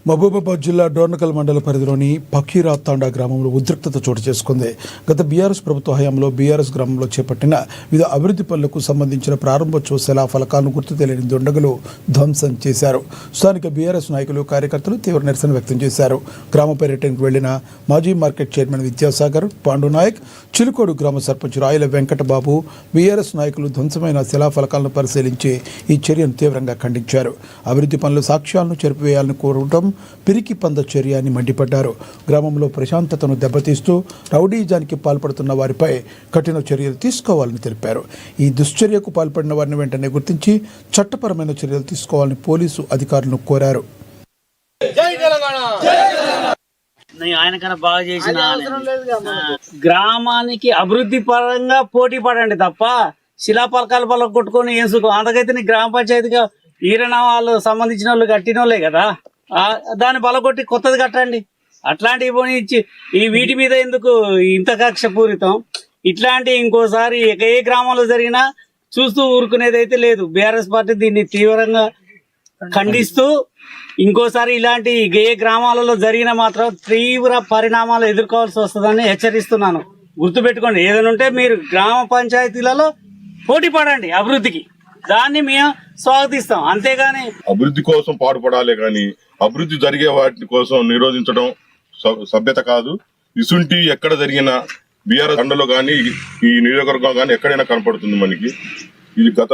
మహబూబాబాద్ జిల్లా డోర్నకల్ మండల పరిధిలోని పకీరా తాండా గ్రామంలో ఉద్రిక్తత చోటు చేసుకుంది. గత బీఆర్ఎస్ ప్రభుత్వ హయాంలో బీఆర్ఎస్ గ్రామంలో చేపట్టిన వివిధ అభివృద్ధి పనులకు సంబంధించిన ప్రారంభోత్సవ శిలా ఫలకాలను గుర్తు తెలియని దుండగులు ధ్వంసం చేశారు. స్థానిక బీఆర్ఎస్ నాయకులు, కార్యకర్తలు తీవ్ర నిరసన వ్యక్తం చేశారు. గ్రామ పర్యటనకు వెళ్లిన మాజీ మార్కెట్ చైర్మన్ విద్యాసాగర్, పాండునాయక్, చిలుకోడు గ్రామ సర్పంచ్ రాయల వెంకటబాబు బీఆర్ఎస్ నాయకులు ధ్వంసమైన శిలాఫలకాలను పరిశీలించి ఈ చర్యను తీవ్రంగా ఖండించారు. అభివృద్ధి పనుల సాక్ష్యాలను చెరిపివేయాలని కోరడం పిరికి పంద చర్య అని మండిపడ్డారు. గ్రామంలో ప్రశాంతతను దెబ్బతీస్తూ రౌడీజానికి పాల్పడుతున్న వారిపై కఠిన చర్యలు తీసుకోవాలని తెలిపారు. ఈ దుశ్చర్యకు పాల్పడిన వారిని వెంటనే గుర్తించి చట్టపరమైన చర్యలు తీసుకోవాలని పోలీసు అధికారులను కోరారు. ఆయనకన్నా బాగా చేసిన గ్రామానికి అభివృద్ధి పరంగా పోటీ పడండి తప్ప శిలాపలకాలు పలక కొట్టుకొని ఏం సుఖం. అంతకైతే నీ గ్రామ పంచాయతీగా ఈరణ వాళ్ళు సంబంధించిన వాళ్ళు కట్టిన వాళ్ళే కదా, దాన్ని బలగొట్టి కొత్తది కట్టండి. అట్లాంటివి పోనిచ్చి ఈ వీటి మీద ఎందుకు ఇంత కక్ష పూరితం? ఇట్లాంటి ఇంకోసారి ఏ గ్రామంలో జరిగినా చూస్తూ ఊరుకునేది అయితే లేదు. బీఆర్ఎస్ పార్టీ దీన్ని తీవ్రంగా ఖండిస్తూ ఇంకోసారి ఇలాంటి ఏ గ్రామాలలో జరిగినా మాత్రం తీవ్ర పరిణామాలు ఎదుర్కోవాల్సి వస్తుందని హెచ్చరిస్తున్నాను. గుర్తుపెట్టుకోండి, ఏదైనా ఉంటే మీరు గ్రామ పంచాయతీలలో పోటీ పడండి అభివృద్ధికి, దాన్ని మేము స్వాగతిస్తాం. అంతేగాని అభివృద్ధి కోసం పాటుపడాలి కానీ అభివృద్ధి జరిగే వాటి కోసం నిరోధించడం సభ్యత కాదు. ఇసుంటి ఎక్కడ జరిగినా బీఆర్ఎస్ తండలో కానీ ఈ నియోజకవర్గం కానీ ఎక్కడైనా కనపడుతుంది మనకి. ఇది గత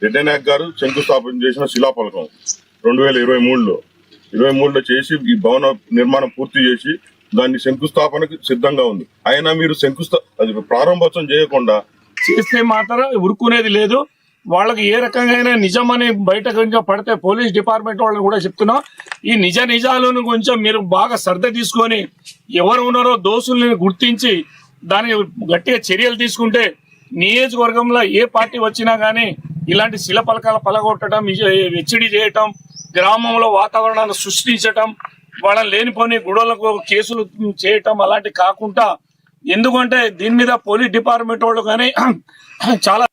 రెడ్డి నాయక్ గారు శంకుస్థాపన చేసిన శిలాఫలకం 2023లో చేసి ఈ భవన నిర్మాణం పూర్తి చేసి దాన్ని శంకుస్థాపనకి సిద్ధంగా ఉంది. అయినా మీరు అది ప్రారంభోత్సవం చేయకుండా చేస్తే మాత్రం ఉరుకునేది లేదు. వాళ్ళకి ఏ రకంగా నిజమని బయట కొంచెం పడితే పోలీస్ డిపార్ట్మెంట్ వాళ్ళని కూడా చెప్తున్నాం, ఈ నిజాలను కొంచెం మీరు బాగా శ్రద్ధ తీసుకొని ఎవరు ఉన్నారో దోషుల్ని గుర్తించి దానికి గట్టిగా చర్యలు తీసుకుంటే నియోజకవర్గంలో ఏ పార్టీ వచ్చినా కానీ ఇలాంటి శిలపలకాల పలగొట్టడం, హెచ్చడి చేయటం, గ్రామంలో వాతావరణాన్ని సృష్టించటం, వాళ్ళని లేనిపోని గొడవలకు కేసులు చేయటం అలాంటివి కాకుండా, ఎందుకంటే దీని మీద పోలీస్ డిపార్ట్మెంట్ వాళ్ళు కానీ చాలా